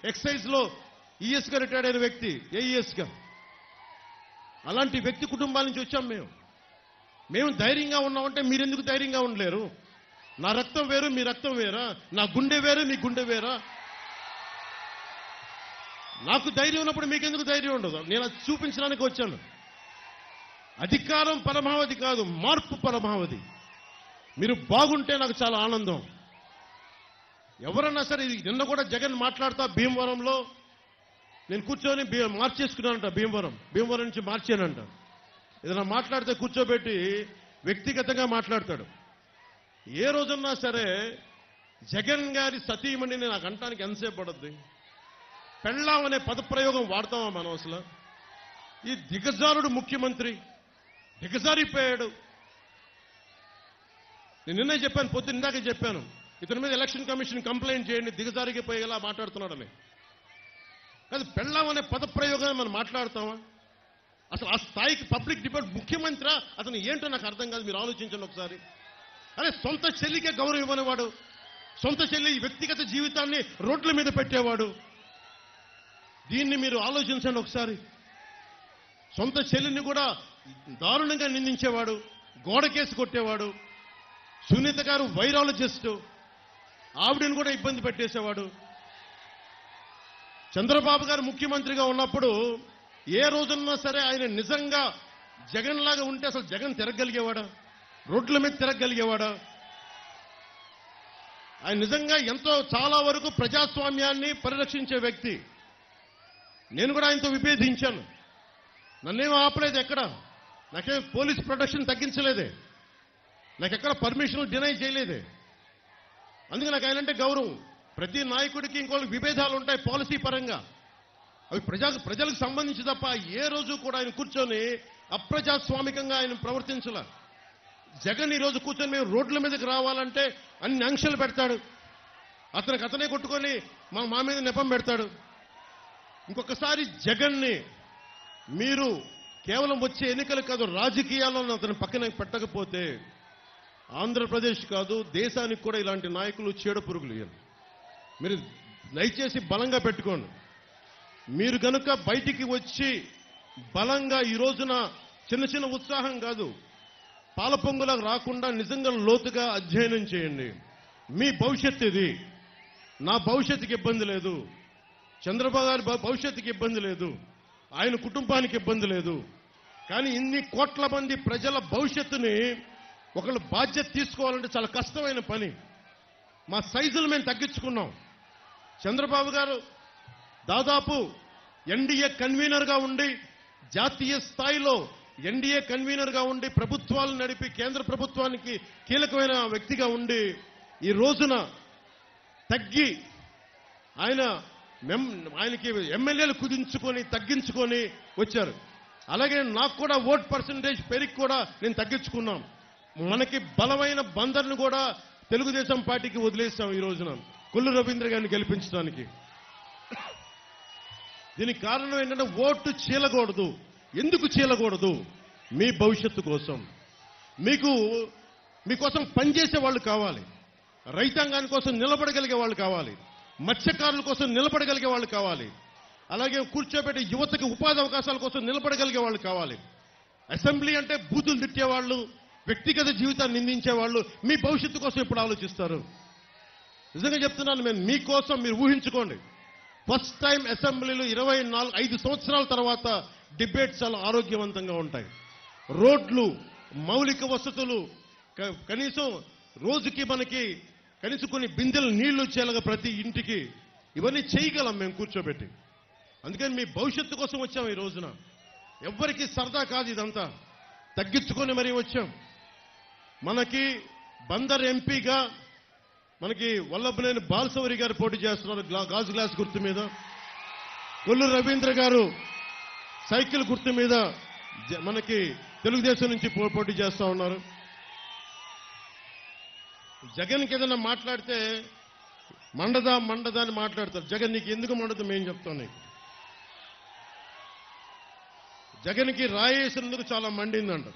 ఎక్సైజ్లో ఈఎస్గా retired అయిన వ్యక్తి, ఏఈఎస్గా. అలాంటి వ్యక్తి కుటుంబాల నుంచి వచ్చాం మేము ధైర్యంగా ఉన్నామంటే మీరెందుకు ధైర్యంగా ఉండలేరు? నా రక్తం వేరు, మీ రక్తం వేరా? నా గుండె వేరు, మీ గుండె వేరా? నాకు ధైర్యం ఉన్నప్పుడు మీకెందుకు ధైర్యం ఉండదు? నేను అది చూపించడానికి వచ్చాను. అధికారం పరమావధి కాదు, మార్పు పరమావధి. మీరు బాగుంటే నాకు చాలా ఆనందం. ఎవరన్నా సరే, నిన్న కూడా జగన్ మాట్లాడుతా భీమవరంలో నేను కూర్చొని మార్చేసుకున్నానంట. భీమవరం నుంచి మార్చానంట. ఏదైనా మాట్లాడితే కూర్చోబెట్టి వ్యక్తిగతంగా మాట్లాడతాడు. ఏ రోజున్నా సరే జగన్ గారి సతీమణిని నాకు అంటానికి ఎంతసేపు పడుద్ది? పెళ్ళాం అనే పదప్రయోగం వాడతామా మనం అసలు? ఈ దిగజారుడు ముఖ్యమంత్రి దిగజారిపోయాడు. నేను నిన్నే చెప్పాను, పొద్దున్న ఇందాకే చెప్పాను, ఇతని మీద ఎలక్షన్ కమిషన్ కంప్లైంట్ చేయండి, దిగజారిపోయేలా మాట్లాడుతున్నాడని. కాదు, పెళ్ళాం అనే పదప్రయోగాన్ని మనం మాట్లాడతామా? అసలు ఆ స్థాయికి పబ్లిక్ డిబేట్ ముఖ్యమంత్రి అతను ఏంటో నాకు అర్థం కాదు. మీరు ఆలోచించండి ఒకసారి. అరే, సొంత చెల్లికే గౌరవం ఇవ్వనివాడు, సొంత చెల్లి వ్యక్తిగత జీవితాన్ని రోడ్ల మీద పెట్టేవాడు. దీన్ని మీరు ఆలోచించండి ఒకసారి. సొంత చెల్లిని కూడా దారుణంగా నిందించేవాడు, గోడకేసి కొట్టేవాడు. సునీత గారు వైరాలజిస్టు, ఆవిడని కూడా ఇబ్బంది పెట్టేసేవాడు. చంద్రబాబు గారు ముఖ్యమంత్రిగా ఉన్నప్పుడు ఏ రోజున్నా సరే ఆయన నిజంగా జగన్ లాగా ఉంటే అసలు జగన్ తిరగలిగేవాడా? రోడ్ల మీద తిరగలిగేవాడా? ఆయన నిజంగా ఎంతో చాలా వరకు ప్రజాస్వామ్యాన్ని పరిరక్షించే వ్యక్తి. నేను కూడా ఆయనతో విభేదించాను. నన్నేం ఆపలేదు ఎక్కడ. నాకేం పోలీస్ ప్రొటెక్షన్ తగ్గించలేదే, నాకెక్కడ పర్మిషన్ డినై చేయలేదే. అందుకే నాకు ఆయనంటే గౌరవం. ప్రతి నాయకుడికి ఇంకోళ్ళకి విభేదాలు ఉంటాయి పాలసీ పరంగా, అవి ప్రజలకు సంబంధించి తప్ప ఏ రోజు కూడా ఆయన కూర్చొని అప్రజాస్వామికంగా ఆయన ప్రవర్తించలే. జగన్ ఈ రోజు కూర్చొని మేము రోడ్ల మీదకి రావాలంటే అన్ని ఆంక్షలు పెడతాడు. అతనే కొట్టుకొని మా మీద నెపం పెడతాడు. ఇంకొకసారి జగన్ని మీరు కేవలం వచ్చే ఎన్నికలు కాదు, రాజకీయాల్లో అతను పక్కన పెట్టకపోతే ఆంధ్రప్రదేశ్ కాదు దేశానికి కూడా ఇలాంటి నాయకులు చీడ పురుగులు. మీరు దయచేసి బలంగా పెట్టుకోండి. మీరు కనుక బయటికి వచ్చి బలంగా ఈ రోజున చిన్న చిన్న ఉత్సాహం కాదు, పాలపొంగులకు రాకుండా నిజంగా లోతుగా అధ్యయనం చేయండి. మీ భవిష్యత్తు ఇది. నా భవిష్యత్తుకి ఇబ్బంది లేదు, చంద్రబాబు గారి భవిష్యత్తుకి ఇబ్బంది లేదు, ఆయన కుటుంబానికి ఇబ్బంది లేదు. కానీ ఇన్ని కోట్ల మంది ప్రజల భవిష్యత్తుని ఒకళ్ళు బాధ్యత తీసుకోవాలంటే చాలా కష్టమైన పని. మా సైజులు మేము తగ్గించుకున్నాం. చంద్రబాబు గారు దాదాపు ఎన్డీఏ కన్వీనర్గా ఉండి, జాతీయ స్థాయిలో ఎన్డీఏ కన్వీనర్గా ఉండి ప్రభుత్వాలు నడిపి కేంద్ర ప్రభుత్వానికి కీలకమైన వ్యక్తిగా ఉండి ఈ రోజున తగ్గి ఆయనకి ఎమ్మెల్యేలు కుదించుకొని తగ్గించుకొని వచ్చారు. అలాగే నాకు కూడా ఓట్ పర్సంటేజ్ పెరిగి కూడా నేను తగ్గించుకున్నాం. మనకి బలమైన బందర్ను కూడా తెలుగుదేశం పార్టీకి వదిలేసాం ఈ రోజున కొల్లు రవీంద్ర గారిని గెలిపించడానికి. దీనికి కారణం ఏంటంటే ఓటు చీలకూడదు. ఎందుకు చీలకూడదు? మీ భవిష్యత్తు కోసం, మీకోసం పనిచేసే వాళ్ళు కావాలి, రైతాంగాని కోసం నిలబడగలిగే వాళ్ళు కావాలి, మత్స్యకారుల కోసం నిలబడగలిగే వాళ్ళు కావాలి, అలాగే కూర్చోబెట్టి యువతకి ఉపాధి అవకాశాల కోసం నిలబడగలిగే వాళ్ళు కావాలి. అసెంబ్లీ అంటే బూతులు తిట్టేవాళ్ళు, వ్యక్తిగత జీవితాన్ని నిందించేవాళ్ళు మీ భవిష్యత్తు కోసం ఎప్పుడు ఆలోచిస్తారు? నిజంగా చెప్తున్నాను, మేము మీకోసం మీరు ఊహించుకోండి. ఫస్ట్ టైం అసెంబ్లీలో 5 సంవత్సరాల తర్వాత డిబేట్స్ చాలా ఆరోగ్యవంతంగా ఉంటాయి. రోడ్లు, మౌలిక వసతులు, కనీసం రోజుకి మనకి కనీసం కొన్ని బిందెలు నీళ్లు వచ్చేలాగా ప్రతి ఇంటికి ఇవన్నీ చేయగలం మేము కూర్చోబెట్టి. అందుకని మీ భవిష్యత్తు కోసం వచ్చాం ఈ రోజున. ఎవ్వరికి సరదా కాదు ఇదంతా, తగ్గించుకొని మరీ వచ్చాం. మనకి బందర్ ఎంపీగా మనకి వల్లభనేని బాలశౌరి గారు పోటీ చేస్తున్నారు గాజు గ్లాస్ గుర్తు మీద. కొల్లు రవీంద్ర గారు సైకిల్ గుర్తు మీద మనకి తెలుగుదేశం నుంచి పోటీ చేస్తా ఉన్నారు. జగన్కి ఏదైనా మాట్లాడితే మండదా అని మాట్లాడతారు. జగన్ నీకు ఎందుకు మండదు మేము చెప్తాం నీకు. జగన్కి రాయేసినందుకు చాలా మండిందంట.